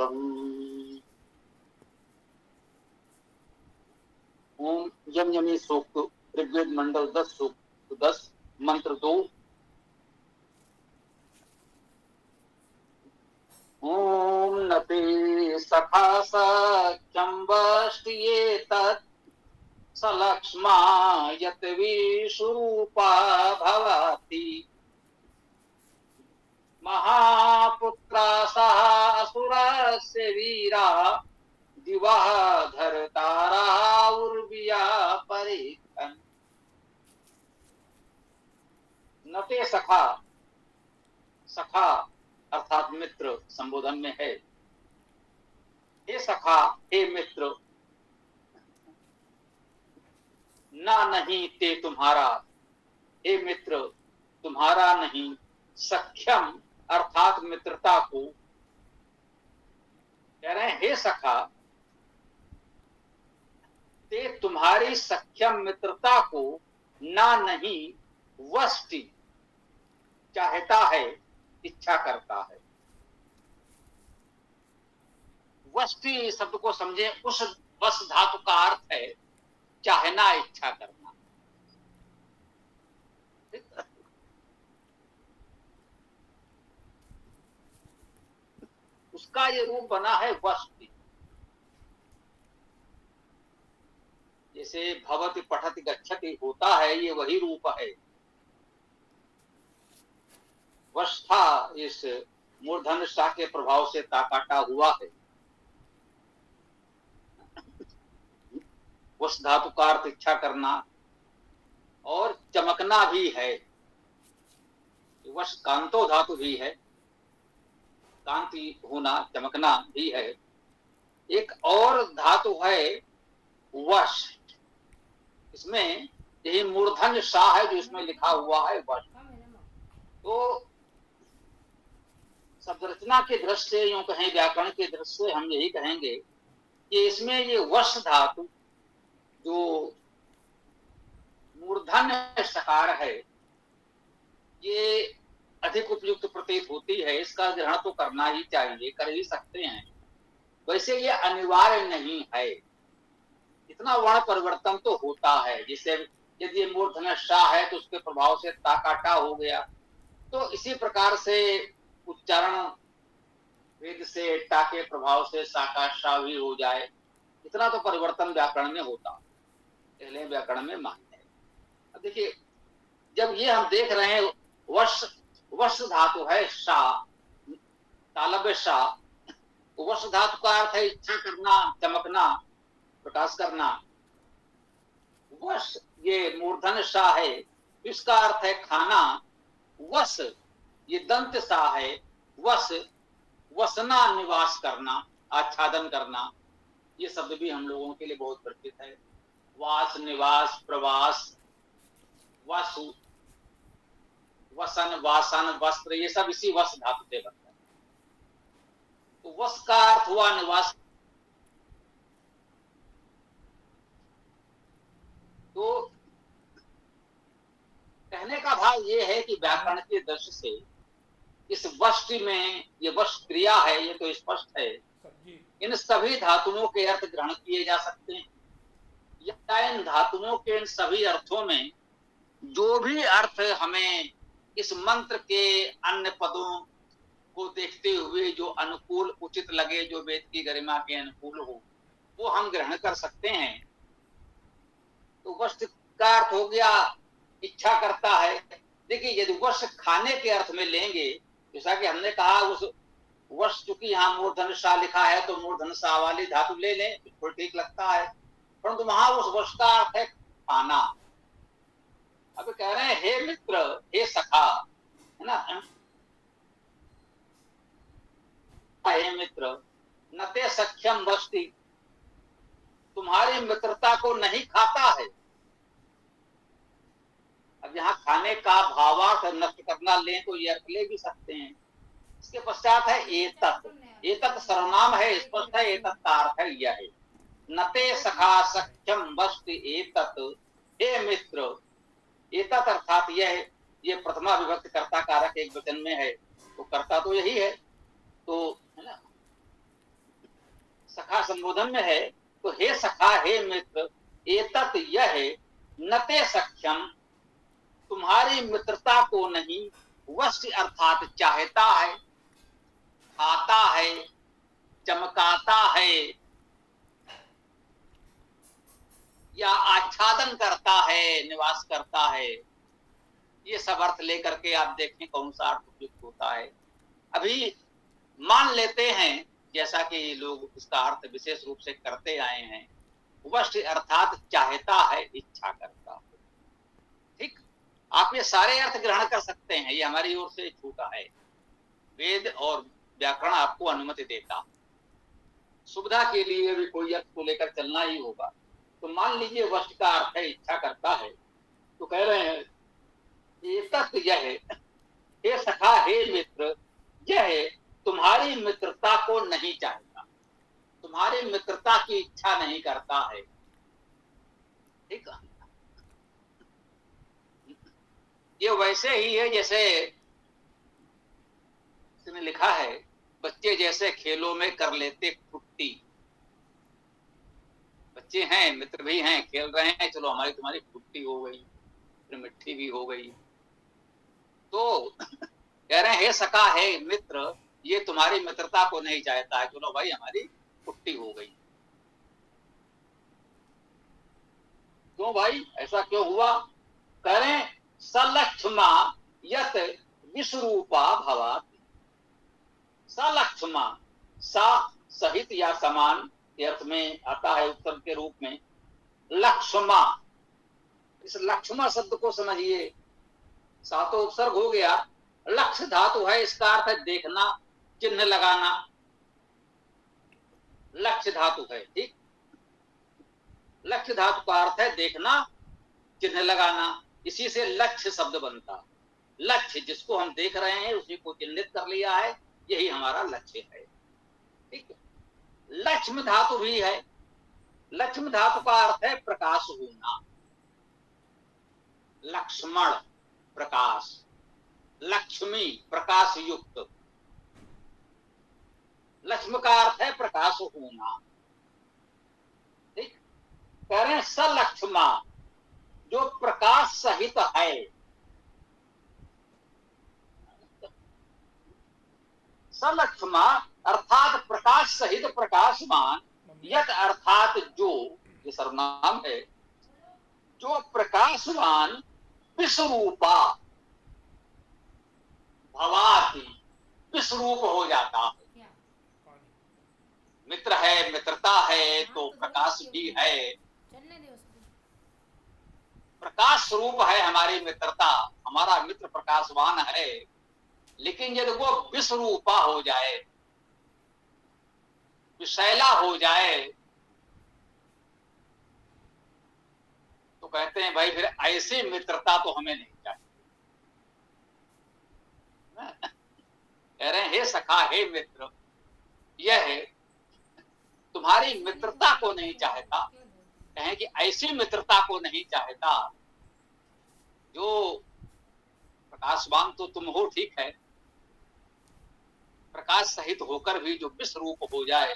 मधुरम्। ओम यम यमी सूक्त ऋग्वेद मंडल 10 सूक्त 10 मंत्र 2। ओम नते सखा सख्यम वष्ट्येतत् सलक्ष्मा यत विश्वरूपा भवति महापुत्रा सह असुरस्य वीरा दिवः धरतारा उर्विया परिखन्। नते सखा, सखा अर्थात मित्र संबोधन में है। हे सखा, हे मित्र, ना नहीं ते तुम्हारा, हे मित्र तुम्हारा नहीं, सख्यम अर्थात मित्रता को। कह रहे हैं हे सखा, ते तुम्हारी सख्यम मित्रता को ना नहीं वष्टि चाहता है, इच्छा करता है। वष्टि शब्द को समझे, उस वश धातु का अर्थ है चाहना, इच्छा करना। उसका ये रूप बना है वष्टि। जैसे भवति पठति गच्छति होता है, ये वही रूप है। वश था इस मूर्धन्य सा के प्रभाव से ताकाटा हुआ है। वश धातु का अर्थ इच्छा करना और चमकना भी है। वश कांतो धातु भी है, कांति होना, चमकना भी है। एक और धातु है वश, इसमें यही मूर्धन्य सा है जो इसमें लिखा हुआ है वश। तो शब्द रचना के दृष्टि से, यूं कहें व्याकरण के दृष्टि से, हम यही कहेंगे कि इसमें ये वश धातु जो मूर्धन्य सकार है, ये अधिक उपयुक्त प्रतीत होती है। इसका ग्रहण तो करना ही चाहिए, कर ही सकते हैं। वैसे ये अनिवार्य नहीं है, इतना वर्ण परिवर्तन तो होता है। जैसे यदि मूर्धन्य शाह है तो उसके प्रभाव से ताकाटा हो गया, तो इसी प्रकार से उच्चारण वेद से टा के प्रभाव से साका शाह भी हो जाए। इतना तो परिवर्तन व्याकरण में होता, पहले व्याकरण में मान्य है। अब देखिए, जब ये हम देख रहे हैं वर्ष, वर्ष धातु है शाह, तालब्य शाह। वर्ष धातु का अर्थ है इच्छा करना, चमकना, प्रकाश करना। वश ये मूर्धन्य शाह है, इसका अर्थ है खाना। वस ये दंत सा है, वस वसना, निवास करना, आच्छादन करना। ये शब्द भी हम लोगों के लिए बहुत परिचित है। वास, निवास, प्रवास, वासु, वसन, वासन, वस्त्र, ये सब इसी वस धातु से बनता है। तो वस का अर्थ हुआ निवास। तो कहने का भाव ये है कि व्याकरण के दृष्टि से इस वष्टि में ये वश क्रिया है, ये तो स्पष्ट है। इन सभी धातुओं के अर्थ ग्रहण किए जा सकते हैं, या इन धातुओं के इन सभी अर्थों में जो भी अर्थ हमें इस मंत्र के अन्य पदों को देखते हुए जो अनुकूल उचित लगे, जो वेद की गरिमा के अनुकूल हो, वो हम ग्रहण कर सकते हैं। तो वश का अर्थ हो गया इच्छा करता है। देखिए, यदि वश खाने के अर्थ में लेंगे, जैसा कि हमने कहा, उस वश चूंकि यहाँ मूर्धन्य सा लिखा है तो मूर्धन्य सा वाली धातु ले लें, बिल्कुल ठीक लगता है। परंतु वहां उस वश का अर्थ है खाना। अब कह रहे हैं हे मित्र, हे सखा, है ना, हे मित्र, नते सख्यम वस्ति, तुम्हारी मित्रता को नहीं खाता है। अब यहाँ खाने का भावार्थ नष्ट करना लें तो ये अर्थ ले भी सकते हैं। इसके पश्चात है एतत्, एतत् सर्वनाम है, स्पष्ट है, एतत् का अर्थ है यह है। नते सखा सख्यम वस्ति एतत्, हे मित्र, एतत् अर्थात यह, ये प्रथमा विभक्ति कर्ता कारक एक वचन में है, तो कर्ता तो यही है, तो है ना। सखा संबोधन में है, तो हे सखा हे मित्र एतत् यह नते सख्यम, तुम्हारी मित्रता को नहीं वश अर्थात चाहता है, आता है, चमकाता है या आच्छादन करता है, निवास करता है। ये सब अर्थ लेकर के आप देखें कौन सा अर्थ उपयुक्त होता है। अभी मान लेते हैं जैसा कि लोग इसका अर्थ विशेष रूप से करते आए हैं, वश अर्थात चाहता है, इच्छा करता है। ठीक, आप ये सारे अर्थ ग्रहण कर सकते हैं, ये हमारी ओर से छूटा है। वेद और व्याकरण आपको अनुमति देता, सुविधा के लिए भी कोई अर्थ को लेकर चलना ही होगा। तो मान लीजिए वश का अर्थ है इच्छा करता है, तो कह रहे हैं एतत् यह, हे सखा हे मित्र, यह तुम्हारी मित्रता को नहीं चाहता, तुम्हारी मित्रता की इच्छा नहीं करता है। ठीक है, ये वैसे ही है जैसे इसने लिखा है, बच्चे जैसे खेलों में कर लेते फुट्टी। बच्चे हैं, मित्र भी हैं, खेल रहे हैं, चलो हमारी तुम्हारी फुट्टी हो गई, फिर मिट्टी भी हो गई। तो कह रहे हैं हे सखा हे मित्र, ये तुम्हारी मित्रता को नहीं चाहता है, चलो भाई हमारी फुट्टी हो गई। क्यों भाई, ऐसा क्यों हुआ? कह रहे हैं सलक्ष्मा यत विश्वरूपा भवाति। सलक्ष्मा, सा सहित या समान के अर्थ में आता है उत्तर के रूप में। लक्ष्मा, इस लक्ष्मा शब्द को समझिए, सा तो उपसर्ग हो गया, लक्ष्य धातु है, इसका अर्थ है देखना, चिन्ह लगाना, लक्ष्य धातु है। ठीक, लक्ष्य धातु का अर्थ है देखना, चिन्ह लगाना, इसी से लक्ष्य शब्द बनता। लक्ष्य जिसको हम देख रहे हैं उसी को चिन्हित कर लिया है, यही हमारा लक्ष्य है। ठीक है, लक्ष्म धातु भी है, लक्ष्म धातु का अर्थ है प्रकाश होना, लक्ष्मण प्रकाश, लक्ष्मी प्रकाश युक्त, लक्ष्म का अर्थ है प्रकाश होना। ठीक, कह रहे हैं सलक्ष्मा, जो प्रकाश सहित है, सलक्ष्मा अर्थात प्रकाश सहित प्रकाशमान, यत अर्थात जो, ये सर्वनाम है, जो प्रकाशवान विश्वरूपा भवाति, विश्वरूप हो जाता है। मित्र है, मित्रता है, तो प्रकाश भी है, प्रकाश स्वरूप है हमारी मित्रता, हमारा मित्र प्रकाशवान है। लेकिन यदि वो विश्वरूपा हो जाए, विषैला हो जाए, तो कहते हैं भाई फिर ऐसी मित्रता तो हमें नहीं चाहिए। कह रहे हैं हे सखा हे मित्र, यह तुम्हारी मित्रता को नहीं चाहता, कहें कि ऐसी मित्रता को नहीं चाहता जो प्रकाशवान तो तुम हो, ठीक है, प्रकाश सहित होकर भी जो विश्वरूप हो जाए,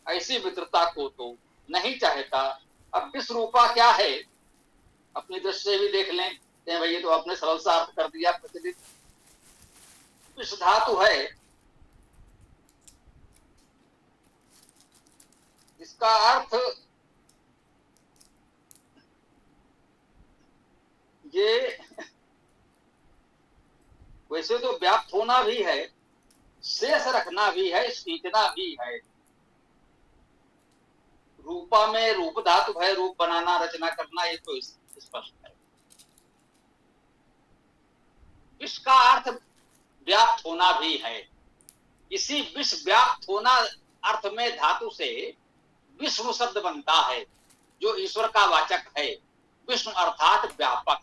ऐसी मित्रता को तो नहीं चाहता। अब विश्वरूपा क्या है, अपनी दृष्टि से भी देख लें, भाई ये तो आपने सरल सा अर्थ कर दिया, प्रचलित विश्व धातु है, इसका अर्थ ये वैसे तो व्याप्त होना भी है, शेष रखना भी है, सींचना भी है। रूपा में रूप धातु है, रूप बनाना, रचना करना, ये तो स्पष्ट है। इसका अर्थ व्याप्त होना भी है, इसी विश्व व्याप्त होना अर्थ में धातु से विष्णु शब्द बनता है, जो ईश्वर का वाचक है। विष्णु अर्थात व्यापक,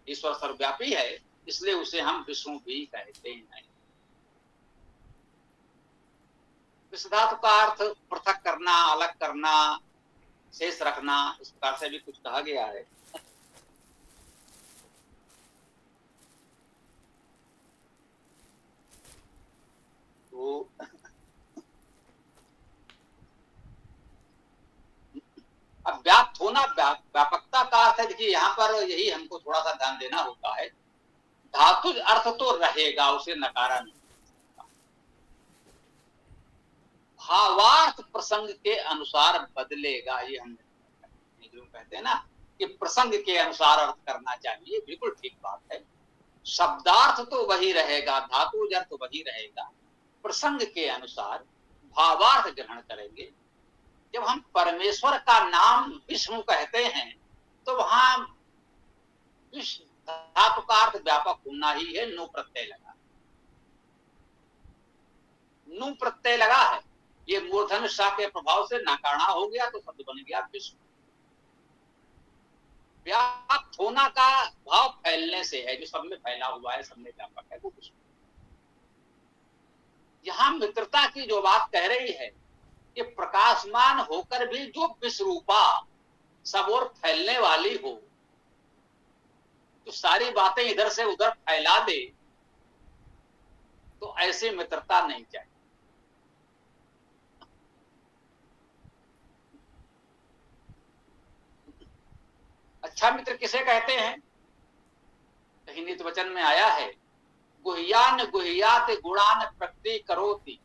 ईश्वर सर्वव्यापी है, इसलिए उसे हम विष्णु भी कहते हैं। विश्व धातु का अर्थ पृथक करना, अलग करना, शेष रखना, इस प्रकार से भी कुछ कहा गया है। तो व्यापकता का अर्थ है, देखिए यहाँ पर यही हमको थोड़ा सा ध्यान देना होता है। धातु अर्थ तो रहेगा, उसे नकारा नहीं। भावार्थ प्रसंग के अनुसार बदलेगा, ये हम जो कहते हैं ना कि प्रसंग के अनुसार अर्थ करना चाहिए, बिल्कुल ठीक बात है। शब्दार्थ तो वही रहेगा, धातु अर्थ तो वही रहेगा, प्रसंग के अनुसार भावार्थ ग्रहण करेंगे। जब हम परमेश्वर का नाम विष्णु कहते हैं तो वहां धातु का अर्थ व्यापक होना ही है। नु प्रत्यय लगा, नु प्रत्यय लगा है, ये मूर्धन सा के प्रभाव से नकारा हो गया तो शब्द बन गया विष्णु। व्याप्त होना का भाव फैलने से है, जो सब में फैला हुआ है, सब में व्यापक है, वो विष्णु। यहां मित्रता की जो बात कह रही है, ये प्रकाशमान होकर भी जो विश्वरूपा सब और फैलने वाली हो, तो सारी बातें इधर से उधर फैला दे, तो ऐसी मित्रता नहीं चाहिए। अच्छा मित्र किसे कहते हैं? कहीं नित वचन में आया है, गुह्यान गुह्यात गुणान प्रकृति करोति,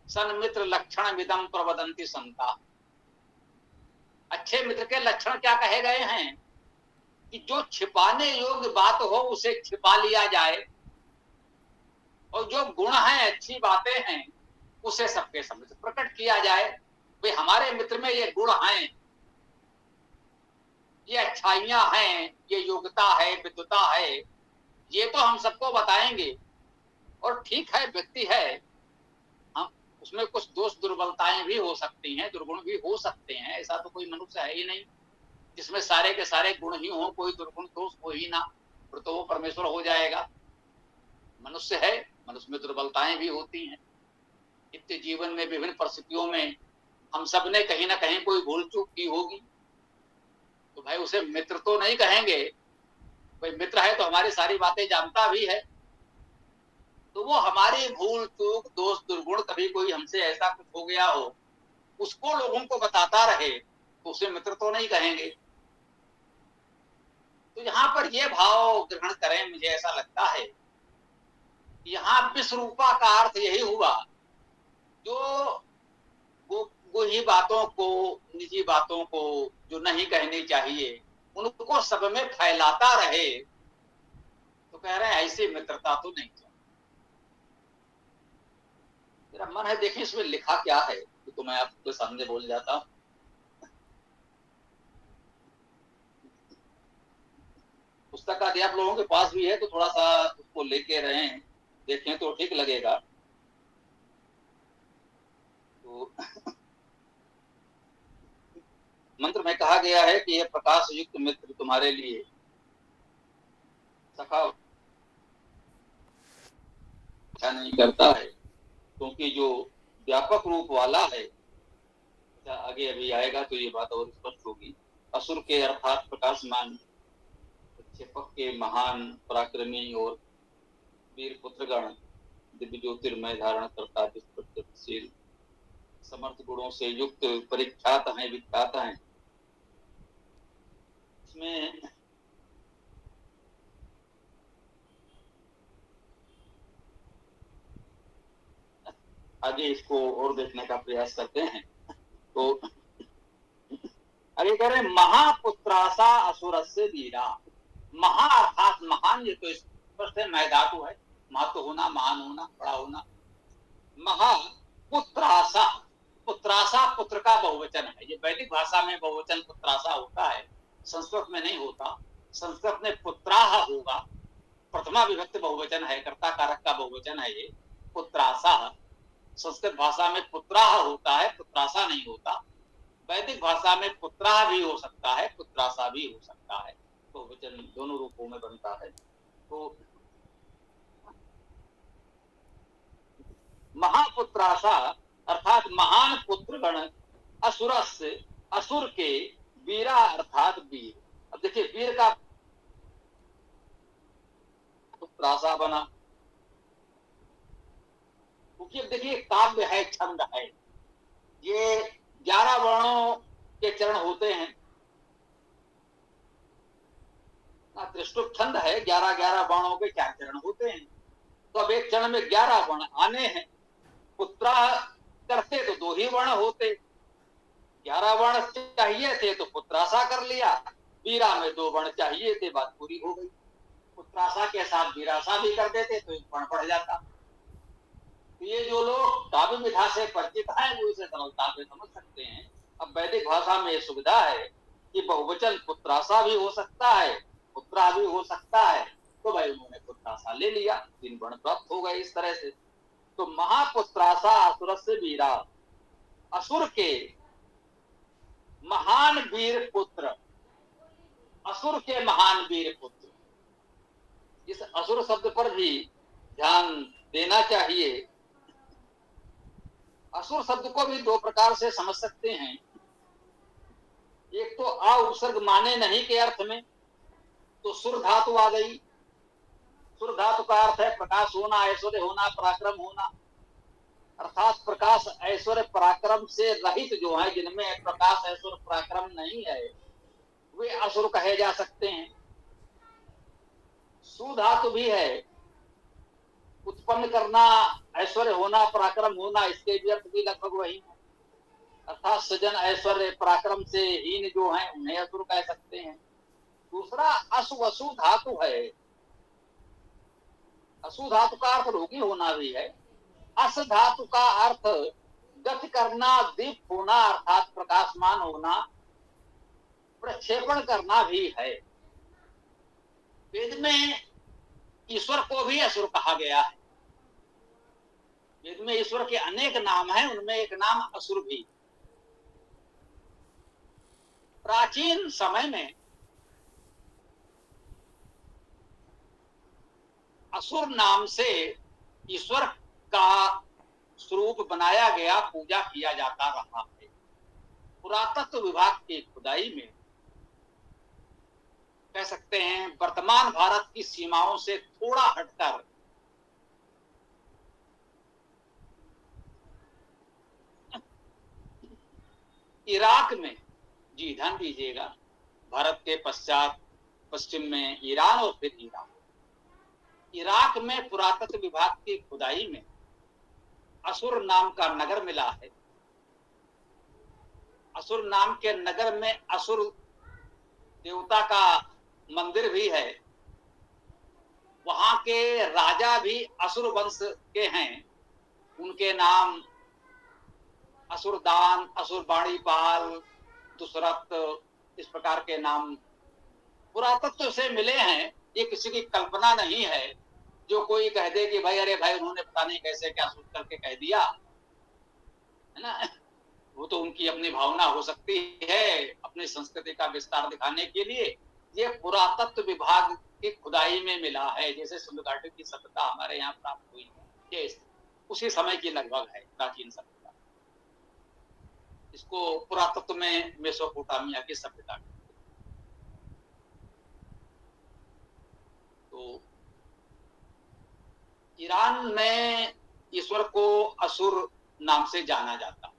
सन्मित्र लक्षण विदम प्रवदंती संता। अच्छे मित्र के लक्षण क्या कहे गए हैं कि जो छिपाने योग्य बात हो उसे छिपा लिया जाए, और जो गुण हैं, अच्छी बातें हैं, उसे सबके सामने प्रकट किया जाए। भाई हमारे मित्र में ये गुण हैं, ये अच्छाइयां हैं, ये योग्यता है, विद्वता है, ये तो हम सबको बताएंगे। और ठीक है, व्यक्ति है, हम उसमें कुछ दोष दुर्बलताएं भी हो सकती हैं, दुर्गुण भी हो सकते हैं, ऐसा तो कोई मनुष्य है ही नहीं जिसमें सारे के सारे गुण ही हो, कोई दुर्गुण दोष हो ही ना, फिर तो वो परमेश्वर हो जाएगा। मनुष्य है, मनुष्य में दुर्बलताएं भी होती हैं। नित्य जीवन में विभिन्न परिस्थितियों में हम सब ने कहीं ना कहीं कोई भूल चूक की होगी, तो भाई उसे मित्र तो नहीं कहेंगे। भाई मित्र है तो हमारी सारी बातें जानता भी है, तो वो हमारी भूल चूक दोष दुर्गुण, कभी कोई हमसे ऐसा कुछ हो गया हो, उसको लोगों को बताता रहे, तो उसे मित्र तो नहीं कहेंगे। तो यहाँ पर ये भाव ग्रहण करें, मुझे ऐसा लगता है यहाँ विश्वरूपा का अर्थ यही हुआ, जो वो ही बातों को, निजी बातों को जो नहीं कहनी चाहिए, उनको सब में फैलाता रहे, तो कह रहे हैं ऐसी मित्रता तो नहीं चाहिए। मेरा मन है देखिए इसमें लिखा क्या है, तो मैं आपके सामने बोल जाता हूँ। पुस्तक आदि आप लोगों के पास भी है, तो थोड़ा सा उसको लेके रहें, देखें तो ठीक लगेगा। तो मंत्र में कहा गया है कि यह प्रकाश युक्त मित्र तुम्हारे लिए सखा अच्छा नहीं करता है, क्योंकि जो व्यापक रूप वाला है, आगे अभी आएगा तो ये बात और स्पष्ट होगी। असुर के अर्थात प्रकाशमान, क्षेपक के महान पराक्रमी और वीर पुत्रगण, दिव्य ज्योतिर्मय धारण करता, विस्तृतशील समर्थ गुणों से युक्त, परीक्षात हैं, विख्यात हैं। इसमें आगे इसको और देखने का प्रयास करते हैं। तो आगे कह रहे महापुत्रासा असुर से वीरा। महा अर्थात महान, ये तो स्पष्ट है, मैं धातु है, महत्व होना, महान होना, बड़ा होना। महापुत्रासा, पुत्रासा पुत्र का बहुवचन है, ये वैदिक भाषा में बहुवचन पुत्रासा होता है, संस्कृत में नहीं होता। संस्कृत में पुत्राह होगा, प्रथमा विभक्त बहुवचन है, कर्ता कारक का बहुवचन है ये पुत्रासा। संस्कृत भाषा में पुत्राह होता है, पुत्रासा नहीं होता। वैदिक भाषा में पुत्राह भी हो सकता है, पुत्रासा भी हो सकता है, बहुवचन दोनों रूपों में बनता है। तो महापुत्रासा अर्थात महान पुत्रगण, असुरस्य असुर के, वीरा अर्थात वीर। अब देखिए वीर का पुत्रासा बना, क्योंकि देखिए काव्य है, छंद है, ये 11 वर्णों के चरण होते हैं। त्रिष्टुप छंद है, 11-11 वर्णों के 4 चरण होते हैं। तो अब एक चरण में 11 वर्ण आने हैं। पुत्रा करते तो 2 ही वर्ण होते, 11 वर्ण चाहिए थे तो पुत्रासा कर लिया, वीरा में 2 वर्ण चाहिए थे, बात पूरी हो गई। पुत्रासा के साथ वीरासा भी कर देते तो 1 वर्ण बढ़ जाता। ये जो लोग काव्य विधा से परिचित हैं वो इसे सरलता से समझ सकते हैं। अब वैदिक भाषा में ये सुविधा है कि बहुवचन पुत्रासा भी हो सकता है, पुत्रा भी हो सकता है, तो भाई उन्होंने पुत्रासा ले लिया, 3 वर्ण प्राप्त हो गए इस तरह से। तो महापुत्रासा असुर से वीरा, असुर के महान वीर पुत्र, असुर के महान वीर पुत्र, इस असुर शब्द पर भी ध्यान देना चाहिए। असुर शब्द को भी 2 प्रकार से समझ सकते हैं। एक तो आ उपसर्ग माने नहीं के अर्थ में, तो सुर धातु आ गई। सुर धातु का अर्थ है प्रकाश होना, ऐश्वर्य होना, पराक्रम होना, अर्थात प्रकाश ऐश्वर्य पराक्रम से रहित जो है, जिनमें प्रकाश ऐश्वर्य पराक्रम नहीं है, वे असुर कहे जा सकते हैं। सुधातु भी है, उत्पन्न करना, ऐश्वर्य होना, पराक्रम होना, इसके भी अर्थ भी लगभग वही है। अर्थात सृजन ऐश्वर्य पराक्रम से हीन जो है उन्हें असुर कह सकते हैं। दूसरा अशु धातु है। अशु धातु का अर्थ रोगी होना भी है। अस धातु का अर्थ गति करना, दीप होना, अर्थात प्रकाशमान होना, प्रक्षेपण करना भी है। वेद में ईश्वर को भी असुर कहा गया है। वेद में ईश्वर के अनेक नाम हैं, उनमें एक नाम असुर भी। प्राचीन समय में असुर नाम से ईश्वर का स्वरूप बनाया गया, पूजा किया जाता रहा है। पुरातत्व विभाग की खुदाई में कह सकते हैं वर्तमान भारत की सीमाओं से थोड़ा हटकर इराक में, जी ध्यान दीजिएगा, भारत के पश्चात पश्चिम में ईरान और फिर ईरान, इराक में पुरातत्व विभाग की खुदाई में असुर नाम का नगर मिला है। असुर नाम के नगर में असुर देवता का मंदिर भी है। वहां के राजा भी असुर वंश के हैं, उनके नाम असुरदान, असुरबाणीपाल, दुसरत, इस प्रकार के नाम पुरातत्व से मिले हैं। ये किसी की कल्पना नहीं है जो कोई कह दे कि भाई अरे भाई उन्होंने पता नहीं कैसे क्या सोच करके कह दिया, है ना। वो तो उनकी अपनी भावना हो सकती है अपनी संस्कृति का विस्तार दिखाने के लिए। ये पुरातत्व विभाग की खुदाई में मिला है। जैसे सिंधु घाटी की सभ्यता हमारे यहाँ प्राप्त हुई, ये उसी समय की लगभग है प्राचीन सभ्यता। इसको पुरातत्व में मेसोपोटामिया की सभ्यता। तो ईरान में ईश्वर को असुर नाम से जाना जाता,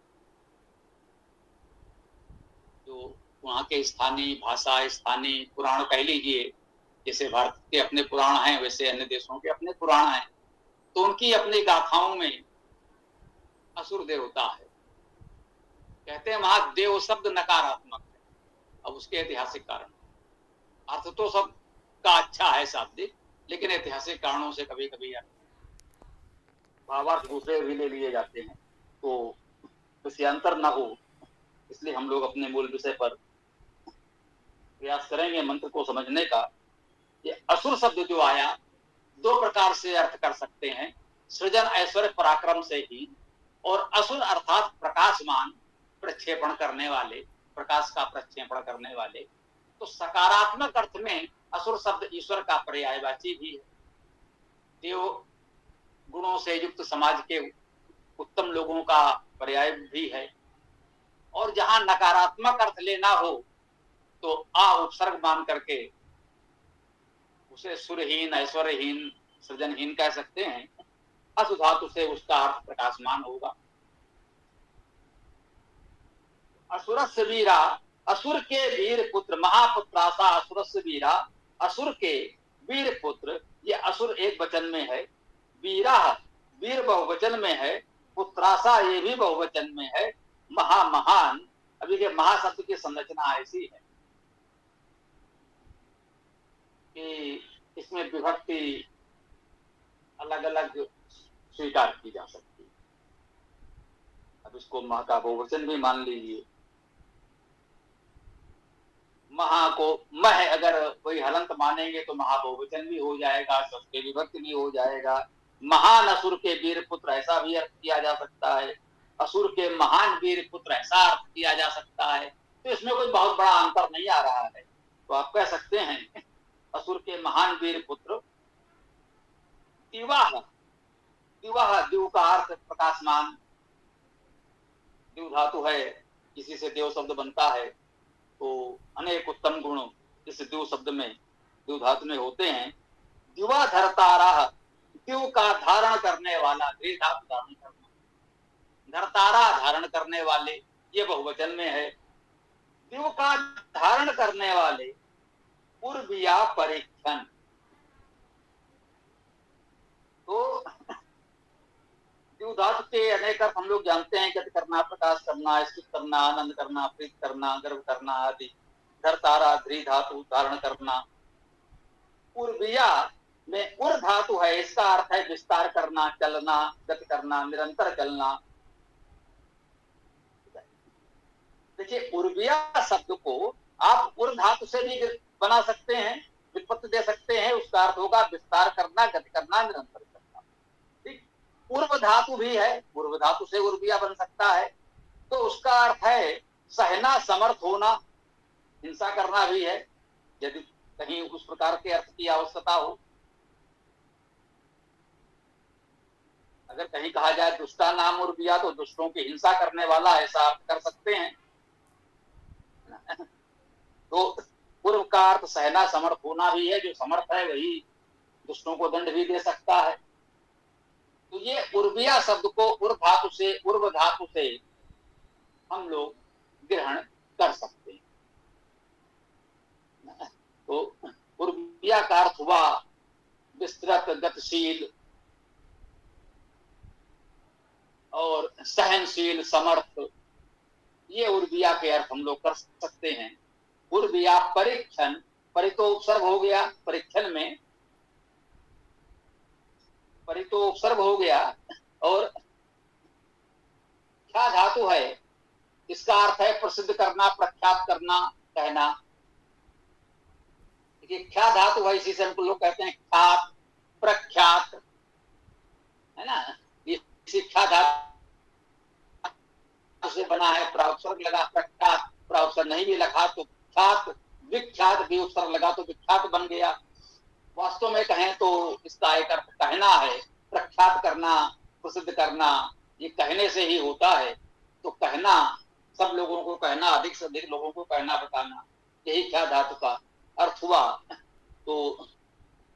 जो वहां के स्थानीय भाषा, स्थानीय पुराण कह लीजिए, जैसे भारत के अपने पुराण हैं वैसे अन्य देशों के अपने पुराण हैं, तो उनकी अपनी गाथाओं में असुर देवता है। कहते हैं वहां देव शब्द नकारात्मक है। अब उसके ऐतिहासिक कारण, अर्थ तो सब का अच्छा है शाब्दिक, लेकिन ऐतिहासिक कारणों से कभी कभी भावार्थ दूसरे भी ले लिए जाते हैं, तो किसी अंतर ना हो, इसलिए हम लोग अपने मूल विषय पर प्रयास करेंगे मंत्र को समझने का। ये असुर शब्द जो आया, 2 प्रकार से अर्थ कर सकते हैं, सृजन ऐश्वर्य पराक्रम से ही, और असुर अर्थात प्रकाशमान, प्रक्षेपण करने वाले, प्रकाश का प्रक्षेपण करने वाले। तो सकारात्मक अर्थ में असुर शब्द ईश्वर का पर्यायवाची भी है, देव गुणों से युक्त समाज के उत्तम लोगों का पर्याय भी है। और जहां नकारात्मक अर्थ लेना हो तो आ उपसर्ग मान करके उसे सुरहीन, ऐश्वर्यहीन, सृजनहीन कह सकते हैं। असु धातु से उसका अर्थ प्रकाशमान होगा। असुरस्य वीरा, असुर के वीर पुत्र, महापुत्रासा असुरस्य वीरा, असुर के वीर पुत्र, ये असुर एक वचन में है, वीरा वीर बहुवचन में है, पुत्रासा ये भी बहुवचन में है, महान, अभी के महाशब्द की संरचना ऐसी है कि इसमें विभक्ति अलग अलग स्वीकार की जा सकती है। अब इसको महा का बहुवचन भी मान लीजिए, महा को मह अगर कोई हलंत मानेंगे तो महाबहुवचन भी हो जाएगा, सबके विभक्त भी हो जाएगा। महान असुर के वीर पुत्र ऐसा भी अर्थ किया जा सकता है, असुर के महान वीर पुत्र ऐसा अर्थ किया जा सकता है। तो इसमें कोई बहुत बड़ा अंतर नहीं आ रहा है। तो आप कह सकते हैं असुर के महान वीर पुत्र, दिवाह, दिवाह दिव का अर्थ प्रकाशमान, दिव धातु है, इसी से देव शब्द बनता है। तो अनेक उत्तम गुण इस दिव शब्द में, दिव धातु में होते हैं। दिवा धरतारा, दिव का धारण करने वाला, द्वि धातु धारण करना, धरतारा धारण करने वाले, ये बहुवचन में है। दिव का धारण करने वाले, पूर्विया परीक्षण, तो दिव धातु के अनेक अर्थ हम लोग जानते हैं, गति करना, प्रकाश करना, स्थित करना, आनंद करना, प्रीत करना, गर्व करना आदि। धरतारा द्वि धातु धारण करना, पूर्विया में उर धातु है, इसका अर्थ है विस्तार करना, चलना, गति करना, निरंतर चलना। देखिए उर्विया शब्द को आप उर धातु से भी बना सकते हैं, व्युत्पत्ति दे सकते हैं, उसका अर्थ होगा विस्तार करना, गति करना, निरंतर चलना। ठीक, पूर्व धातु भी है, पूर्व धातु से उर्विया बन सकता है, तो उसका अर्थ है सहना, समर्थ होना, हिंसा करना भी है, यदि कहीं उस प्रकार के अर्थ की आवश्यकता हो। अगर कहीं कहा जाए दुष्टा नाम उर्विया, तो दुष्टों की हिंसा करने वाला, ऐसा अर्थ कर सकते हैं। तो पूर्व का अर्थ सहना, समर्थ होना भी है, जो समर्थ है वही दुष्टों को दंड भी दे सकता है। तो ये उर्विया शब्द को उर्व धातु से हम लोग ग्रहण कर सकते हैं। तो उर्विया का अर्थ हुआ विस्तृत, गतिशील और सहनशील, समर्थ, ये उर्विया के अर्थ हम लोग कर सकते हैं। उर्विया परीक्षण, परितो उपसर्ग हो गया, परीक्षण में परितो उपसर्ग हो गया, और क्या धातु है, इसका अर्थ है प्रसिद्ध करना, प्रख्यात करना, कहना। देखिए क्या धातु है, इसी से हमको लोग कहते हैं ख्यात, प्रख्यात, है ना। ये शिक्षा धातु से बना है, प्राउत्सर्ग लगा, प्रख्यात, प्राउत्सर्ग नहीं भी लगा तो ख्यात, विख्यात भी उत्सर्ग लगा तो विख्यात बन गया। वास्तव में कहें तो इसका एक अर्थ कहना है, प्रख्यात करना, प्रसिद्ध करना, ये कहने से ही होता है। तो कहना, सब लोगों को कहना, अधिक से अधिक लोगों को कहना, बताना, यही क्या धातु का अर्थ हुआ। तो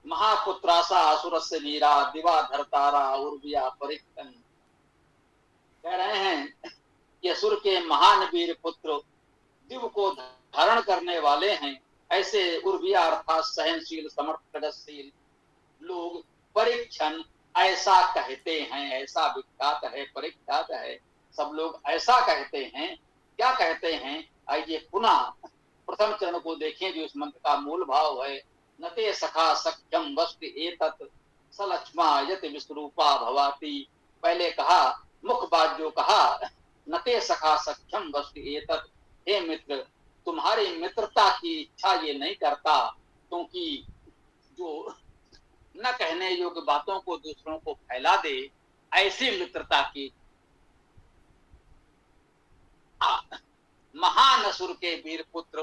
महापुत्रासा असुरस्य वीरा, दिवा धरतारा उर्विया परीक्षण, कह रहे हैं कि असुर के महान वीर पुत्र दिव को धारण करने वाले हैं, ऐसे उर्विया अर्थात सहनशील, समर्थ, प्रगतिशील लोग परीक्षण ऐसा कहते हैं, ऐसा विख्यात है, परीक्षात है, सब लोग ऐसा कहते हैं। क्या कहते हैं, आइए पुनः प्रथम चरण को देखें, जो इस मंत्र का मूल भाव है। नते सखा सख्यम वस्ति एतत् सलक्ष्मा यत विश्वरूपा भवाती। पहले कहा मुख बात जो कहा, नते सखा सख्यम वस्ति एतत्, हे मित्र तुम्हारी मित्रता की इच्छा ये नहीं करता, क्योंकि जो न कहने योग्य बातों को दूसरों को फैला दे, ऐसी मित्रता की महान असुर के वीर पुत्र,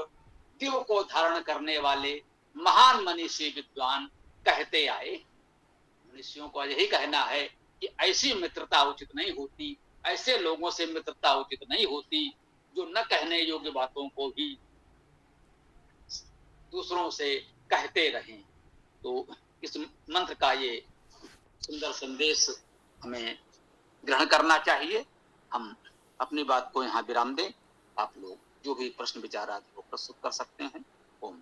दिव को धारण करने वाले महान मनीषी विद्वान कहते आए। मनुष्यों को यही कहना है कि ऐसी मित्रता उचित नहीं होती, ऐसे लोगों से मित्रता उचित नहीं होती जो न कहने योग्य बातों को भी दूसरों से कहते रहें। तो इस मंत्र का ये सुंदर संदेश हमें ग्रहण करना चाहिए। हम अपनी बात को यहाँ विराम दें आप लोग जो भी प्रश्न विचार आदि वो प्रस्तुत कर सकते हैं। ओम।